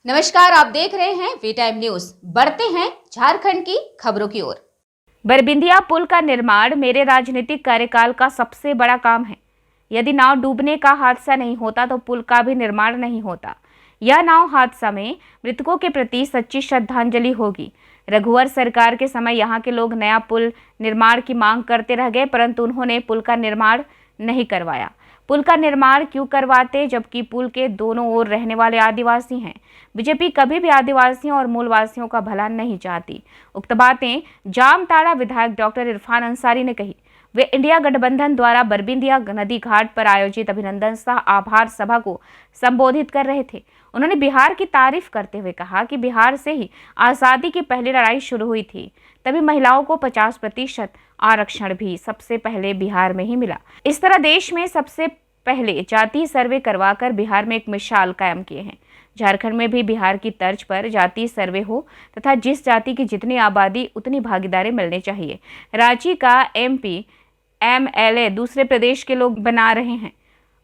नमस्कार, आप देख रहे हैं वी टाइम न्यूज। बढ़ते हैं झारखंड की खबरों की ओर। बरबिंदिया पुल का निर्माण मेरे राजनीतिक कार्यकाल का सबसे बड़ा काम है। यदि नाव डूबने का हादसा नहीं होता तो पुल का भी निर्माण नहीं होता। यह नाव हादसा में मृतकों के प्रति सच्ची श्रद्धांजलि होगी। रघुवर सरकार के समय यहाँ के लोग नया पुल निर्माण की मांग करते रह गए, परंतु उन्होंने पुल का निर्माण नहीं करवाया। पुल का निर्माण क्यों करवाते, जबकि पुल के दोनों ओर रहने वाले आदिवासी हैं। बीजेपी कभी भी आदिवासियों और मूलवासियों का भला नहीं चाहती। उक्त बातें जामताड़ा विधायक डॉक्टर इरफान अंसारी ने कही। वे इंडिया गठबंधन द्वारा बरबिंदिया नदी घाट पर आयोजित अभिनंदन सह आभार सभा को संबोधित कर रहे थे। उन्होंने बिहार की तारीफ करते हुए कहा कि बिहार से ही आज़ादी की पहली लड़ाई शुरू हुई थी, तभी महिलाओं को 50% आरक्षण भी सबसे पहले बिहार में ही मिला। इस तरह देश में सबसे पहले जाति सर्वे करवाकर बिहार में एक मिसाल कायम किए हैं। झारखंड में भी बिहार की तर्ज पर जाति सर्वे हो तथा जिस जाति की जितनी आबादी उतनी भागीदारी मिलनी चाहिए। रांची का MP MLA दूसरे प्रदेश के लोग बना रहे हैं।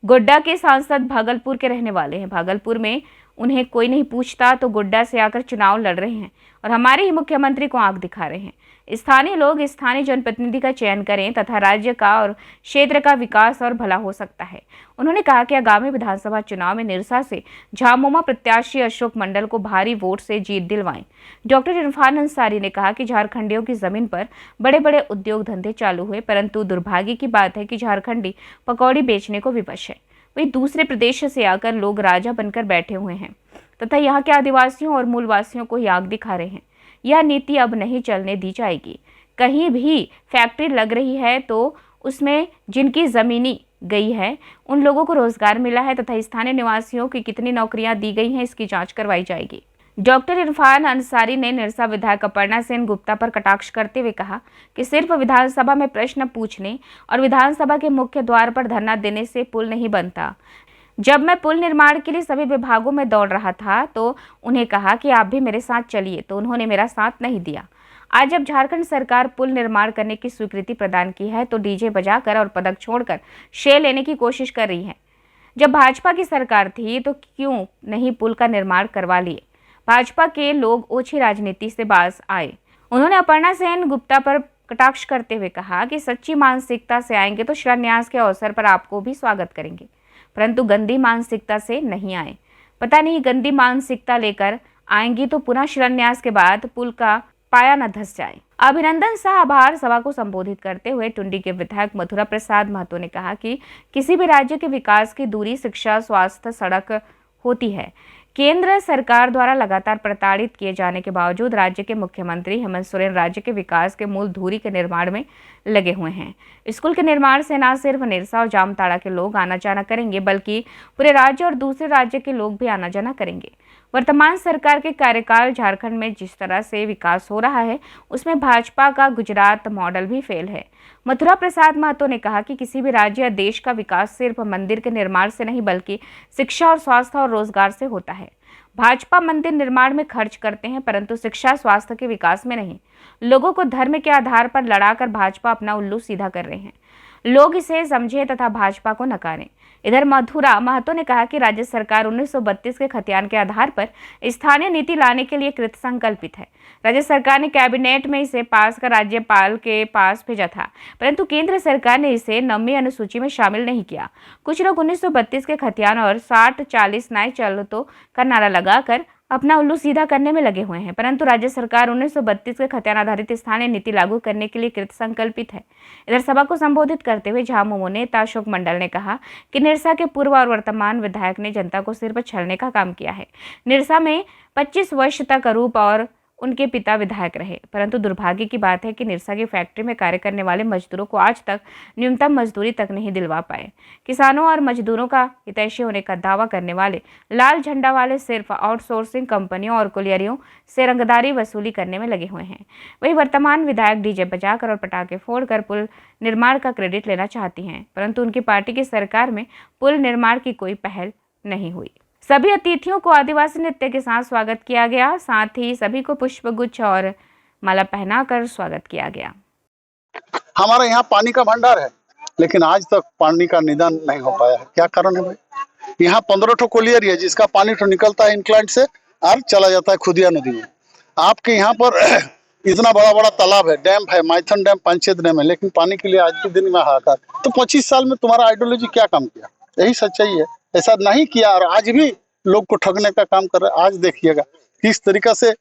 गोड्डा के सांसद भागलपुर के रहने वाले हैं। भागलपुर में उन्हें कोई नहीं पूछता तो गोड्डा से आकर चुनाव लड़ रहे हैं और हमारे ही मुख्यमंत्री को आंख दिखा रहे हैं। स्थानीय लोग स्थानीय जनप्रतिनिधि का चयन करें तथा राज्य का और क्षेत्र का विकास और भला हो सकता है। उन्होंने कहा कि आगामी विधानसभा चुनाव में निरसा से झामुमो प्रत्याशी अशोक मंडल को भारी वोट से जीत दिलवाएं। डॉक्टर इरफान अंसारी ने कहा कि झारखंडियों की जमीन पर बड़े बड़े उद्योग धंधे चालू हुए, परंतु दुर्भाग्य की बात है कि झारखंडी पकौड़ी बेचने को विवश है। वही दूसरे प्रदेश से आकर लोग राजा बनकर बैठे हुए हैं तथा यहाँ के आदिवासियों और मूलवासियों को आग दिखा रहे हैं। यह नीति अब नहीं चलने दी जाएगी। कहीं भी फैक्ट्री लग रही है तो उसमें जिनकी जमीनी गई है उन लोगों को रोजगार मिला है तथा स्थानीय निवासियों की कितनी नौकरियां दी गई हैं, इसकी जांच करवाई जाएगी। डॉक्टर इरफान अंसारी ने निरसा विधायक अपर्णा सेन गुप्ता पर कटाक्ष करते हुए कहा कि सिर्फ विधानसभा में प्रश्न पूछने और विधानसभा के मुख्य द्वार पर धरना देने से पुल नहीं बनता। जब मैं पुल निर्माण के लिए सभी विभागों में दौड़ रहा था तो उन्हें कहा कि आप भी मेरे साथ चलिए, तो उन्होंने मेरा साथ नहीं दिया। आज जब झारखंड सरकार पुल निर्माण करने की स्वीकृति प्रदान की है तो डीजे बजाकर और पदक छोड़कर श्रेय लेने की कोशिश कर रही है। जब भाजपा की सरकार थी तो क्यों नहीं पुल का निर्माण करवा लिए। भाजपा के लोग ओछी राजनीति से बाज आए। उन्होंने अपर्णा सेन गुप्ता पर कटाक्ष करते हुए कहा कि सच्ची मानसिकता से आएंगे तो शिलान्यास के अवसर पर आपको भी स्वागत करेंगे, परंतु गंदी मानसिकता से नहीं आए। पता नहीं गंदी मानसिकता लेकर आएंगी तो पुनः शिलान्यास के बाद पुल का पाया न धस जाए। अभिनंदन सह आभार सभा को संबोधित करते हुए टुंडी के विधायक मथुरा प्रसाद महतो ने कहा कि किसी भी राज्य के विकास की दूरी शिक्षा, स्वास्थ्य, सड़क होती है। केंद्र सरकार द्वारा लगातार प्रताड़ित किए जाने के बावजूद राज्य के मुख्यमंत्री हेमंत सोरेन राज्य के विकास के मूल धुरी के निर्माण में लगे हुए हैं। स्कूल के निर्माण से न सिर्फ निरसा और जामताड़ा के लोग आना जाना करेंगे, बल्कि पूरे राज्य और दूसरे राज्य के लोग भी आना जाना करेंगे। वर्तमान सरकार के कार्यकाल झारखंड में जिस तरह से विकास हो रहा है उसमें भाजपा का गुजरात मॉडल भी फेल है। मथुरा प्रसाद महतो ने कहा कि किसी भी राज्य या देश का विकास सिर्फ मंदिर के निर्माण से नहीं बल्कि शिक्षा और स्वास्थ्य और रोजगार से होता है। भाजपा मंदिर निर्माण में खर्च करते हैं परंतु शिक्षा स्वास्थ्य के विकास में नहीं। लोगों को धर्म के आधार पर लड़ाकर भाजपा अपना उल्लू सीधा कर रहे हैं। लोग इसे समझें तथा भाजपा को नकारें। इधर मथुरा महतो ने कहा कि राज्य सरकार 1932 के खतियान के आधार पर स्थानीय नीति लाने के लिए कृत संकल्पित है। राज्य सरकार ने कैबिनेट में इसे पास कर राज्यपाल के पास भेजा था, परंतु केंद्र सरकार ने इसे 9वीं अनुसूची में शामिल नहीं किया। कुछ लोग 1932 के खतियान और 60-40 नए चलो का नारा लगाकर अपना उल्लू सीधा करने में लगे हुए हैं, परंतु राज्य सरकार 1932 के खतियान आधारित स्थानीय नीति लागू करने के लिए कृत संकल्पित है। इधर सभा को संबोधित करते हुए झामुमो नेता अशोक मंडल ने कहा कि निरसा के पूर्व और वर्तमान विधायक ने जनता को सिर पर छलने का काम किया है। निरसा में 25 वर्ष तक अरूप और उनके पिता विधायक रहे, परंतु दुर्भाग्य की बात है कि निरसा की फैक्ट्री में कार्य करने वाले मजदूरों को आज तक न्यूनतम मजदूरी तक नहीं दिलवा पाए। किसानों और मजदूरों का हितैषी होने का दावा करने वाले लाल झंडा वाले सिर्फ आउटसोर्सिंग कंपनियों और कुलियरियों से रंगदारी वसूली करने में लगे हुए हैं। वही वर्तमान विधायक डीजे बजाकर और पटाखे फोड़कर पुल निर्माण का क्रेडिट लेना चाहती हैं, परंतु उनकी पार्टी की सरकार में पुल निर्माण की कोई पहल नहीं हुई। सभी अतिथियों को आदिवासी नृत्य के साथ स्वागत किया गया, साथ ही सभी को पुष्पगुच्छ और माला पहनाकर स्वागत किया गया। हमारा यहाँ पानी का भंडार है, लेकिन आज तक पानी का निदान नहीं हो पाया है। क्या कारण है भाई? यहाँ 15 ठो कोलियर है जिसका पानी तो निकलता है इंक्लाइंट से, और चला जाता है खुदिया नदी में। आपके यहाँ पर इतना बड़ा बड़ा तालाब है, डैम है, माइथन डैम, 5-6 डैम है, लेकिन पानी के लिए आज के दिन में हाहाकार। तो 25 साल में तुम्हारा आइडियोलॉजी क्या काम किया? यही सच्चाई है, ऐसा नहीं किया और आज भी लोग को ठगने का काम कर रहा है। आज देखिएगा किस तरीका से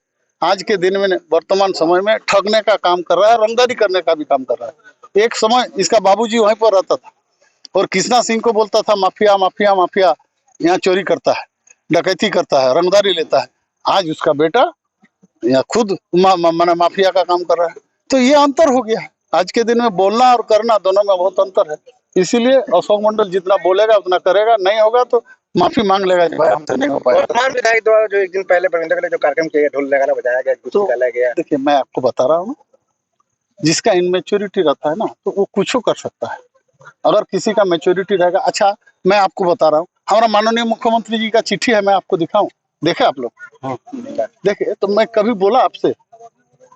आज के दिन में वर्तमान समय में ठगने का काम कर रहा है, रंगदारी करने का भी काम कर रहा है। एक समय इसका बाबूजी वहीं पर रहता था और कृष्णा सिंह को बोलता था माफिया माफिया माफिया, यहाँ चोरी करता है, डकैती करता है, रंगदारी लेता है। आज उसका बेटा या खुद माना माफिया का काम कर रहा है। तो ये अंतर हो गया है। आज के दिन में बोलना और करना दोनों में बहुत अंतर है। इसीलिए अशोक मंडल जितना बोलेगा उतना करेगा, नहीं होगा तो माफी मांग लेगा भाई हमसे नहीं हो पाया। वर्तमान विधायक द्वारा जो एक दिन पहले प्रबंधक के लिए जो कार्यक्रम किया गया, ढोल लगाना बजाया गया, कुछ निकाला गया। देखिए मैं आपको बता रहा हूँ, जिसका इनमेच्योरिटी रहता है ना तो वो कुछ कर सकता है। अगर किसी का मैच्योरिटी रहेगा। अच्छा मैं आपको बता रहा हूँ, हमारा माननीय मुख्यमंत्री जी का चिट्ठी है, मैं आपको दिखाऊं, देखे आप लोग? देखे तो मैं कभी बोला आपसे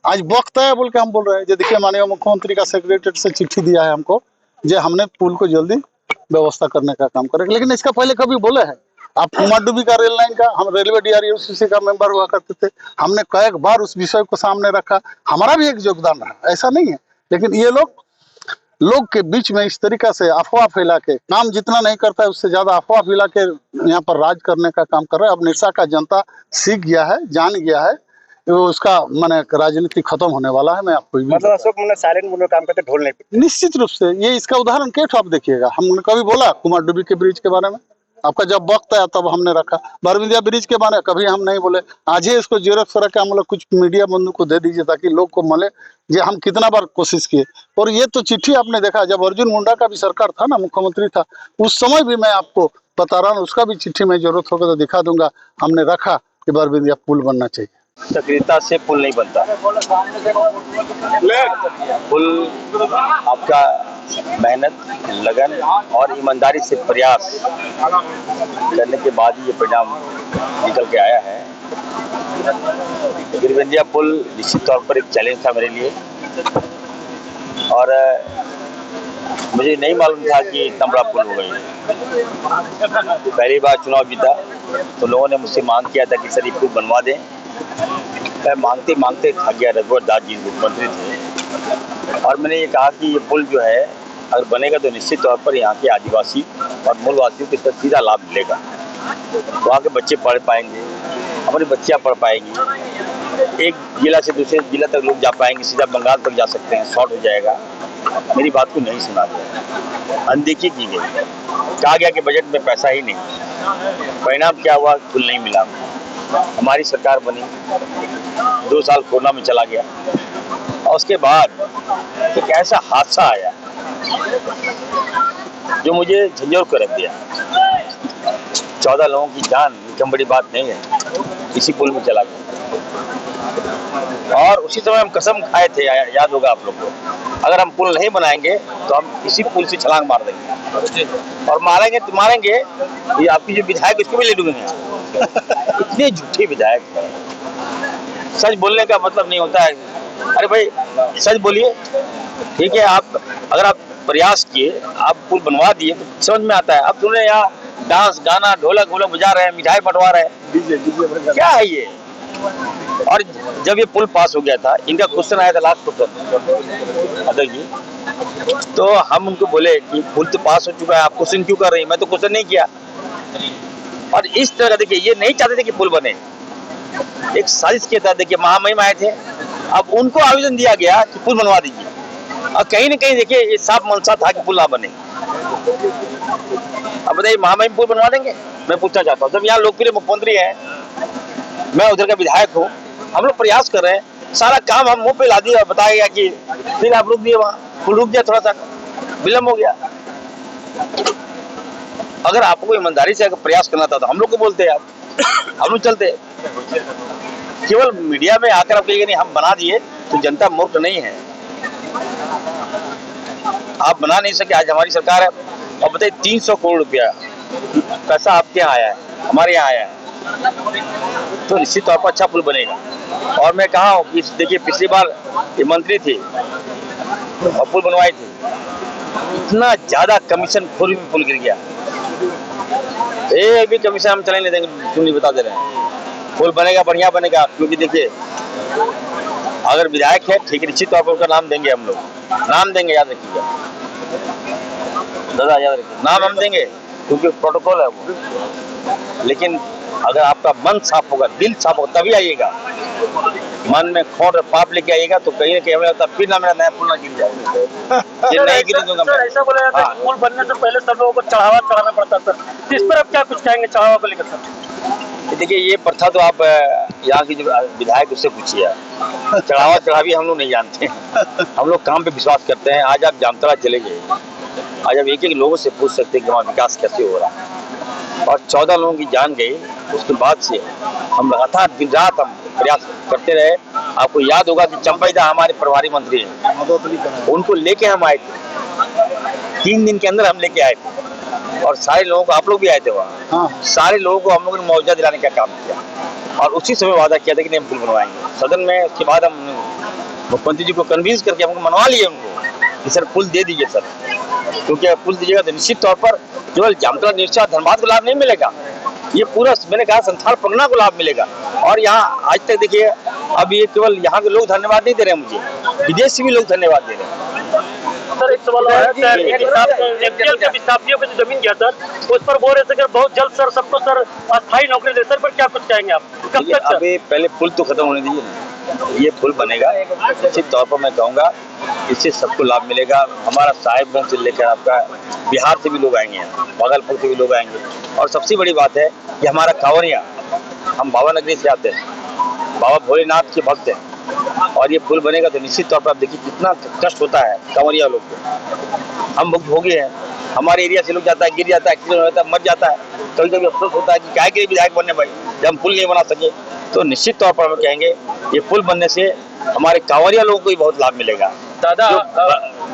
आज वक्त है बोल के हम बोल रहे हैं। जो देखिए माननीय मुख्यमंत्री का सेक्रेटरी से चिट्ठी दिया है हमको, जो हमने पुल को जल्दी व्यवस्था करने का काम करेंगे। लेकिन इसका पहले कभी बोले हैं आप? कुमारडुबी का रेल लाइन का हम रेलवे DRUCC का मेंबर हुआ करते थे, हमने कई बार उस विषय को सामने रखा, हमारा भी एक योगदान रहा, ऐसा नहीं है। लेकिन ये लोग के बीच में इस तरीका से अफवाह फैला के, काम जितना नहीं करता है उससे ज्यादा अफवाह फैला के यहाँ पर राज करने का काम कर रहा है। अब निशा का जनता सीख गया है, जान गया है, वो उसका माने राजनीति खत्म होने वाला है। मैं आपको मतलब अशोक मुन्ना साइलेंट मोड में काम करते, ढोल नहीं पीटते। निश्चित रूप से ये इसका उदाहरण केट आप देखिएगा। हमने कभी बोला कुमारडुबी के ब्रिज के बारे में? आपका जब वक्त आया तब हमने रखा। बरबिंदिया ब्रिज के बारे में कभी हम नहीं बोले। आज ही इसको जेरक्स करा के हम लोग कुछ मीडिया बंधु को दे दीजिए ताकि लोग को मिले जे हम कितना बार कोशिश किए। और ये तो चिट्ठी आपने देखा, जब अर्जुन मुंडा का भी सरकार था ना, मुख्यमंत्री था, उस समय भी मैं आपको बता रहा हूँ, उसका भी चिट्ठी में जरूरत होगा तो दिखा दूंगा। हमने रखा कि बरबिंदिया पुल बनना चाहिए। सक्रियता से पुल नहीं बनता। पुल आपका मेहनत, लगन और ईमानदारी से प्रयास करने के बाद ही ये परिणाम निकल के आया है। गिरबंदिया पुल निश्चित तौर पर एक चैलेंज था मेरे लिए और मुझे नहीं मालूम था कि इतना बड़ा पुल हो गई। पहली बार चुनाव जीता तो लोगों ने मुझसे मांग किया था कि सर ये पुल बनवा दें। मैं मांगते मांगते थक गया। रघुवर दास जी मुख्यमंत्री थे और मैंने ये कहा कि ये पुल जो है अगर बनेगा तो निश्चित तौर पर यहाँ के आदिवासी और मूलवासियों को इसका सीधा लाभ मिलेगा। वहाँ के बच्चे पढ़ पाएंगे, हमारी बच्चियाँ पढ़ पाएंगी, एक जिला से दूसरे जिला तक लोग जा पाएंगे, सीधा बंगाल तक जा सकते हैं, शॉर्ट हो जाएगा। मेरी बात को नहीं सुना गया, अनदेखी की गई। कहा गया कि बजट में पैसा ही नहीं। परिणाम क्या हुआ? पुल नहीं मिला। हमारी सरकार बनी, 2 साल कोरोना में चला गया और उसके बाद एक ऐसा हादसा आया जो मुझे झंझोर कर रख दिया। 14 लोगों की जान कम बड़ी बात नहीं है, इसी पुल में चला गया। और उसी समय हम कसम खाए थे, याद होगा आप लोग को, अगर हम पुल नहीं बनाएंगे तो हम इसी पुल से छलांग मार देंगे और मारेंगे तो मारेंगे ये आपकी जो विधायक इसको भी ले डूबेंगे। इतने झूठे विधायक हैं। सच बोलने का मतलब नहीं होता है। अरे भाई सच बोलिए, ठीक है। अगर आप प्रयास किए, आप पुल बनवा दिए तो समझ में आता है। अब तुमने यहाँ डांस, गाना, ढोलक वोलक बजा रहे हैं, मिठाई बंटवा रहे हैं, क्या है ये? और जब ये पुल पास हो गया था, इनका क्वेश्चन आया था, लास्ट क्वेश्चन अध्यक्ष जी, तो हम उनको बोले कि पुल तो पास हो चुका है, आप क्वेश्चन क्यों कर रहे हैं? मैं तो क्वेश्चन नहीं किया। और इस तरह देखिए, ये नहीं चाहते थे कि पुल बने, एक साजिश के तहत देखिए महामहिम आए थे, अब उनको आवेदन दिया गया कि पुल बनवा दीजिए। और कहीं न कहीं देखिए ये साफ मंशा था कि पुल ना बने। अब बताइए महामहिम पुल बनवा देंगे? मैं पूछना चाहता हूँ, जब यहाँ लोकप्रिय मुख्यमंत्री है, मैं उधर का विधायक हूँ, हम लोग प्रयास कर रहे हैं, सारा काम हम मुंह पे ला दिया, बताया गया कि फिर आप रुक दिए, वहाँ पुल रुक गया, थोड़ा सा विलम्ब हो गया। अगर आपको ईमानदारी से अगर प्रयास करना था तो हम लोग को बोलते आप, हम लोग चलते। केवल मीडिया में आकर आप कहिए नहीं हम बना दिए, तो जनता मूर्ख नहीं है। आप बना नहीं सके, आज हमारी सरकार है और बताइए 300 करोड़ रुपया पैसा आपके यहाँ आया है, हमारे यहाँ आया है, तो निश्चित तौर पर अच्छा पुल बनेगा। और मैं कहा हूँ कि देखिए पिछली बार ये मंत्री थे और पुल बनवाए थे, इतना ज्यादा कमीशन खोरी में पुल गिर गया। एक भी कमीशन हम चले नहीं देंगे, क्यों नहीं बता दे रहे हैं। पुल बनेगा, बढ़िया बनेगा, क्योंकि देखिए अगर विधायक है ठीक है, निश्चित तौर पर उनका नाम देंगे हम लोग, नाम देंगे, याद रखिएगा दादा, याद रखिए नाम हम देंगे क्योंकि प्रोटोकॉल है वो। लेकिन अगर आपका मन साफ होगा, दिल साफ होगा, तभी आइएगा। मन में खोट और पाप लेके आइएगा तो कहीं ना कहीं हमें लगता है फिर ना मेरा नया पुल ना गिर जाएगा। ये नहीं गिरने दूंगा मैं। ऐसा बोला जाता है पुल बनने से पहले सब लोगों को चढ़ावा चढ़ाना पड़ता सर, तो इस पर आप क्या कुछ कहेंगे चढ़ावा को लेकर सर? देखिए ये प्रथा तो आप यहाँ की जो विधायक उससे पूछिए, चढ़ावा चढ़ावी हम लोग नहीं जानते, हम लोग काम पे विश्वास करते हैं। आज आप जामतड़ा चले गए, आज आप एक एक लोगों से पूछ सकते हैं कि वहाँ विकास कैसे हो रहा है, और 14 लोगों की जान गई। उसके बाद से हम लगातार दिन रात हम प्रयास करते रहे। आपको याद होगा कि चंपाईदा हमारे प्रभारी मंत्री हैं, उनको लेके हम आए थे, 3 दिन के अंदर हम लेके आए थे, और सारे लोगों को, आप लोग भी आए थे वहाँ, सारे लोगों को हम लोगों ने मुआवजा दिलाने का काम किया, और उसी समय वादा किया था कि नहीं हम पुल बनवाएंगे सदन में। उसके बाद हम मुख्यमंत्री जी को कन्विंस करके हमको मनवा लिए उनको कि सर पुल दे दीजिए सर, क्योंकि पुल दीजिएगा तो निश्चित तौर पर केवल जामतड़ा निरचा धनबाद को लाभ नहीं मिलेगा, ये पूरा मैंने कहा संथाल परगना को लाभ मिलेगा। और यहाँ आज तक देखिए, अब ये केवल यहाँ के लोग धन्यवाद नहीं दे रहे हैं मुझे, विदेश से भी लोग धन्यवाद दे रहे हैं। सर एक सवाल है, विस्थापियों को जो जमीन गया सर, उस पर बोल रहे थे कि बहुत जल्द सर सबको सर अस्थायी नौकरी दे, सर पर क्या कुछ कहेंगे आप? कब तक सर? अभी पहले पुल तो खत्म होने दीजिए, ये पुल बनेगा, निश्चित तौर पर मैं कहूँगा इससे सबको लाभ मिलेगा। हमारा साहिबगंज से लेकर आपका बिहार से भी लोग आएंगे, भागलपुर से भी लोग आएंगे, और सबसे बड़ी बात है कि हमारा कांवरिया, हम बाबा नगरी से आते हैं, बाबा भोलेनाथ के भक्त हैं, और ये पुल बनेगा तो निश्चित तौर पर आप देखिए कितना कष्ट होता है कांवरिया लोग को। हम भुक्त भोगी हैं, हमारे एरिया से लोग जाता है, गिर जाता है, एक्सीडेंट होता है, मर जाता है, कभी कभी अफसोस होता है कि क्या के लिए विधायक बनने भाई जब हम पुल नहीं बना सके। तो निश्चित तौर पर हम कहेंगे ये पुल बनने से हमारे कांवरिया लोगों को भी बहुत लाभ मिलेगा। दादा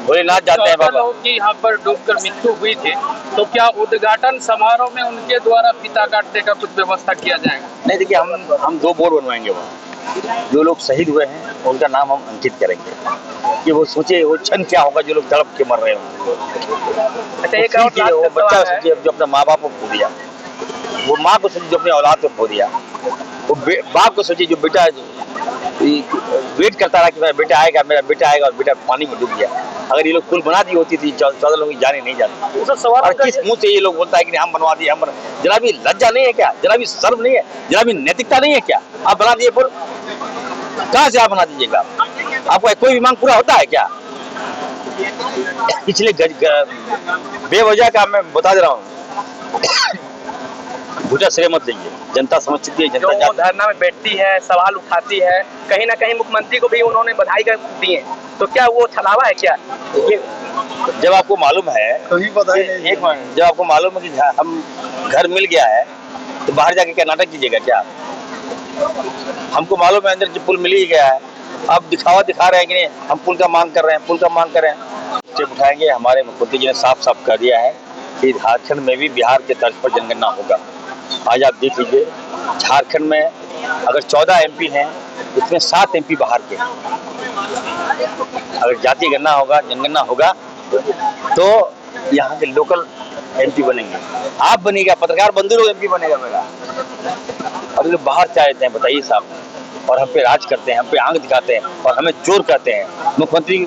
भोलेनाथ जाते हैं बाबा की यहाँ पर डूबकर मृत्यु हुई थी, तो क्या उद्घाटन समारोह में उनके द्वारा फीता काटने का कुछ व्यवस्था किया जाएगा? नहीं, देखिए हम 2 बोर्ड बनवाएंगे वहाँ, जो लोग शहीद हुए हैं उनका नाम हम अंकित करेंगे कि वो सोचे वो क्षण क्या होगा जो लोग तड़प के मर रहे होंगे। अच्छा, एक और वो बच्चा सोचिए जो अपने माँ बाप को खो दिया, वो माँ को सोचिए जो अपने औलाद को खो दिया, वो बाप को सोचिए जो बेटा वेट करता रहा कि मेरा बेटा आएगा, मेरा बेटा आएगा, और बेटा पानी में डूब गया। अगर ये लोग पुल बना दी होती थी 14 लोगों की जाने नहीं जाती। और किस मुंह से ये लोग बोलता है कि हम बनवा दिए, हम जरा भी लज्जा नहीं है क्या, जरा भी शर्म नहीं है, जरा भी नैतिकता नहीं है क्या? आप बना दिए पुल, कहाँ से आप बना दीजिएगा? आपको कोई भी मांग पूरा होता है क्या? पिछले बेवजह का मैं बता दे रहा हूँ, भूटा श्रेय मत लीजिए, जनता समझ चुकी है। जनता जो धरना में बैठती है, सवाल उठाती है, कहीं ना कहीं मुख्यमंत्री को भी उन्होंने बधाई दी है, तो क्या वो छलावा है क्या? जब आपको मालूम है, एक मिनट, जब आपको मालूम है कि हम घर मिल गया है तो बाहर जाके क्या नाटक कीजिएगा क्या? हमको मालूम है अंदर कि पुल मिल ही गया है, अब दिखावा दिखा रहे हैं कि नहीं हम पुल का मांग कर रहे हैं, पुल का मांग कर रहे हैं। स्टेप उठाएंगे, हमारे मुख्यमंत्री जी ने साफ साफ कह दिया है कि झारखंड में भी बिहार के तर्ज पर जनगणना होगा। आज आप देख लीजिए, झारखंड में अगर 14 MP हैं, उसमें 7 MP बाहर के। अगर जातीय गणना होगा, जनगणना होगा, तो यहाँ के लोकल MP बनेंगे। आप बनेगा, पत्रकार बंधु लोग MP बनेगा मेरा, और लोग बाहर चाहते हैं, बताइए साहब, और हम पे राज करते हैं, हम पे आंख दिखाते हैं, और हमें चोर कहते हैं। मुख्यमंत्री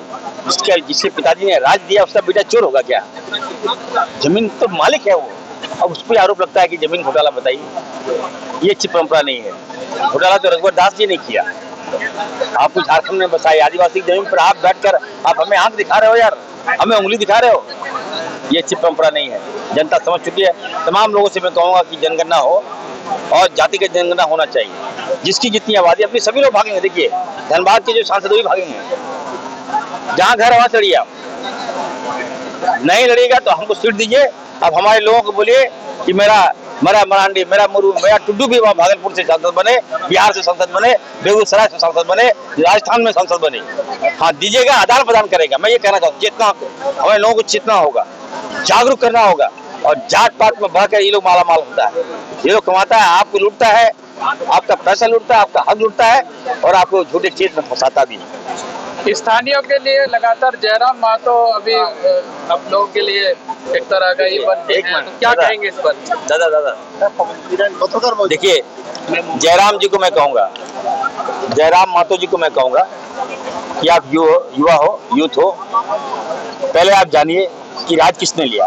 जिसके पिताजी ने राज दिया उसका बेटा चोर होगा क्या? जमीन तो मालिक है वो, अब उस पर आरोप लगता है कि जमीन घोटाला। बताइए, ये अच्छी परंपरा नहीं है। घोटाला तो रघुवर दास जी ने किया, आपको झारखंड में बसाई आदिवासी की जमीन पर आप बैठकर आप हमें आंख दिखा रहे हो यार, हमें उंगली दिखा रहे हो, ये अच्छी परंपरा नहीं है। जनता समझ चुकी है। तमाम लोगों से मैं कहूँगा कि जनगणना हो और जातिगत जनगणना होना चाहिए, जिसकी जितनी आबादी, अपनी सभी लोग भागेंगे। देखिए धनबाद के जो सांसद भी भागेंगे, जहाँ घर वहाँ चढ़िए, आप नहीं लड़िएगा तो हमको सीट दीजिए। अब हमारे लोगों को बोलिए कि मेरा मरांडी, मेरा मुरू, मेरा टुड्डू भी वहाँ भागलपुर से सांसद बने, बिहार से सांसद बने, बेगूसराय से सांसद बने, राजस्थान में सांसद बने। हाँ दीजिएगा, आदान प्रदान करेगा। मैं ये कहना चाहता हूँ, जितना हमारे लोगों को चेतना होगा, जागरूक करना होगा, और जात पात में बढ़कर ये लोग माला माल होता है, ये लोग कमाता है, आपको लूटता है, आपका पैसा लूटता है, आपका हक लूटता है, और आपको झूठे चीज में फंसाता भी है। स्थानीयों के लिए लगातार जयराम महतो अभी आप लोगों के लिए एक तरह का ये बनते एक हैं, मिनट, तो क्या दादा। कहेंगे इस पर? दादा देखिए, जयराम जी को मैं कहूँगा, जयराम महतो जी को मैं कहूँगा कि आप युवा हो, यूथ हो, पहले आप जानिए कि राज किसने लिया।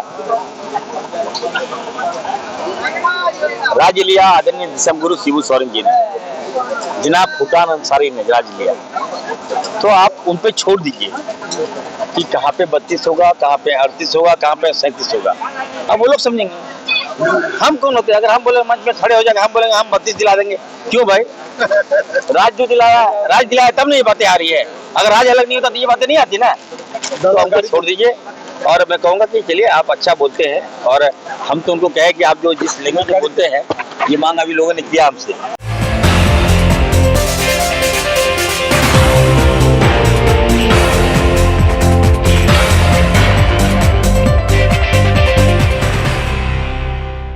राज्य लिया आदरणीय दिसंबरगुरु शिबू सोरेन जी ने, जनाब फुटान अंसारी ने राज लिया। तो आप उन पे छोड़ दीजिए कि कहाँ पे 32 होगा, कहाँ पे 38 होगा, कहाँ पे 37 होगा, अब वो लोग समझेंगे। हम कौन होते हैं? अगर हम बोले मंच में खड़े हो जाएंगे, हम बोलेंगे हम 32 दिला देंगे, क्यों भाई? राज जो दिलाया तब नहीं ये बातें आ रही है। अगर राज अलग नहीं होता तो ये बातें नहीं आती ना। तो हमको छोड़ दीजिए। और मैं कहूँगा कि चलिए आप अच्छा बोलते हैं, और हम तो उनको कहे कि आप जो जिस लैंग्वेज में बोलते हैं, ये मांग अभी लोगों ने किया हमसे।